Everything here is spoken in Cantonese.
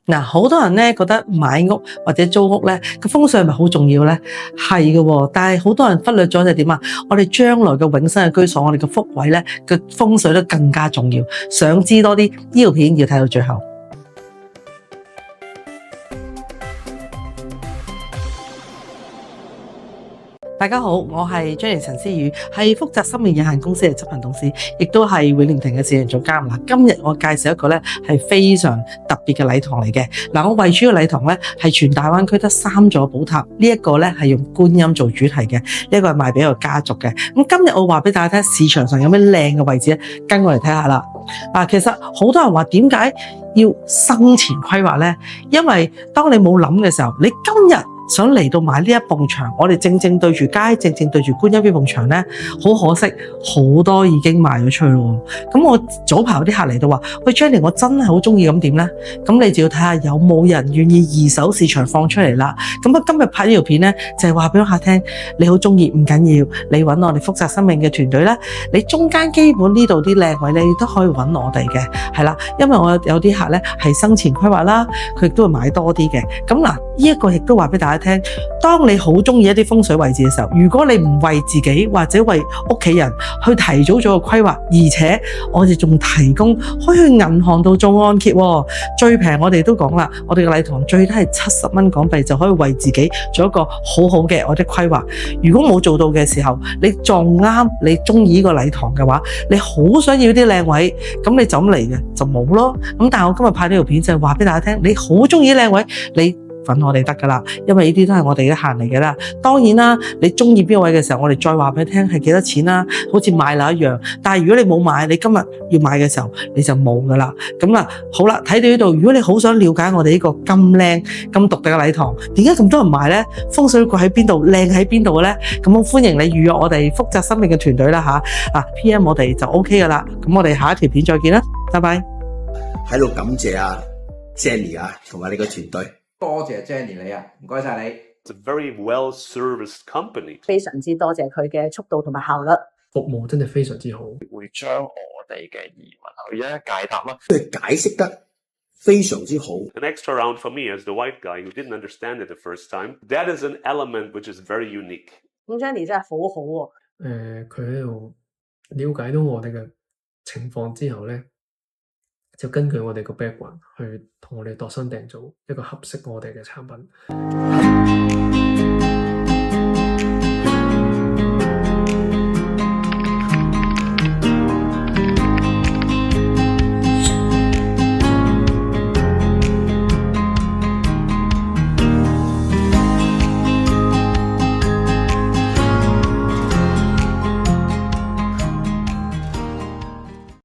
嗱，好多人咧覺得買屋或者租屋咧個風水係咪好重要咧？係嘅喎，但係好多人忽略咗就係點啊？我哋將來嘅永生嘅居所，我哋嘅福位咧嘅風水都更加重要。想知多啲，呢條片要睇到最後。大家好，我係 Jenny 陳思宇，係福澤生命有限公司嘅執行董事，亦都係永聯庭嘅市場總監。今日我介紹一個咧係非常特別嘅禮堂嚟嘅。我位處嘅禮堂咧係全大灣區得3座寶塔，呢一個咧係用觀音做主題嘅，呢一個係賣俾一個家族嘅。今日我話俾大家聽，市場上有咩靚嘅位置咧，跟我嚟睇下啦。其實好多人話點解要生前規劃咧？因為當你冇諗嘅時候，你今日想嚟到買呢一埲牆，我哋正正對住街，正正對住觀音呢埲牆咧，好可惜，好多已經賣咗出去咯。咁我早排有啲客嚟到話，喂 Jenny， 我真係好中意咁點咧？咁你就要睇下有冇人願意二手市場放出嚟啦。咁今日拍呢條片咧，就係話俾客聽，你好中意唔緊要，你揾我哋福澤生命嘅團隊咧，你中間基本呢度啲靚位咧，你都可以揾我哋嘅，係啦。因為我有啲客咧係生前規劃啦，佢亦都會買多啲嘅。咁嗱，呢一個亦都話俾大家聽，當你好中意一啲風水位置嘅時候，如果你唔為自己或者為屋企人去提早咗個規劃，而且我哋仲提供可以去銀行度做按揭，最平我哋都講啦，我哋嘅禮堂最低係70蚊港幣就可以為自己做一個好好嘅我哋規劃。如果冇做到嘅時候，你撞啱你中意呢個禮堂嘅話，你好想要啲靚位，咁你就咁嚟嘅就冇咯。但係我今日拍呢條片就係話俾大家聽，你好中意啲靚位，你揾我哋得噶啦，因為呢啲都係我哋嘅客嚟嘅啦。當然啦，你中意邊個位嘅時候，我哋再話俾你聽係幾多錢啦，好似買樓一樣。但係如果你冇買，你今日要買嘅時候，你就冇噶啦。咁啦，好啦，睇到呢度，如果你好想了解我哋呢個咁靚、咁獨特嘅禮堂，點解咁多人買咧？風水櫃喺邊度？靚喺邊度咧？咁我歡迎你預約我哋福澤生命嘅團隊啦吓。PM 我哋就 OK 噶啦。咁我哋下一條片再見啦，拜拜。喺度感謝Jenny 同埋你個團隊。多謝 Jenny 你啊，唔該晒你。It's a very well-serviced company。非常之多謝佢嘅速度同埋效率，服務真係非常之好。會將我哋嘅疑問去一一解答啦。佢解釋得非常之好。An extra round for me as the white guy who didn't understand it the first time. That is an element which is very unique。咁 Jenny 真係好好喎。佢喺度了解到我哋嘅情況之後咧，就根據我哋個 background 去同我哋度身訂造一個合適我哋嘅產品。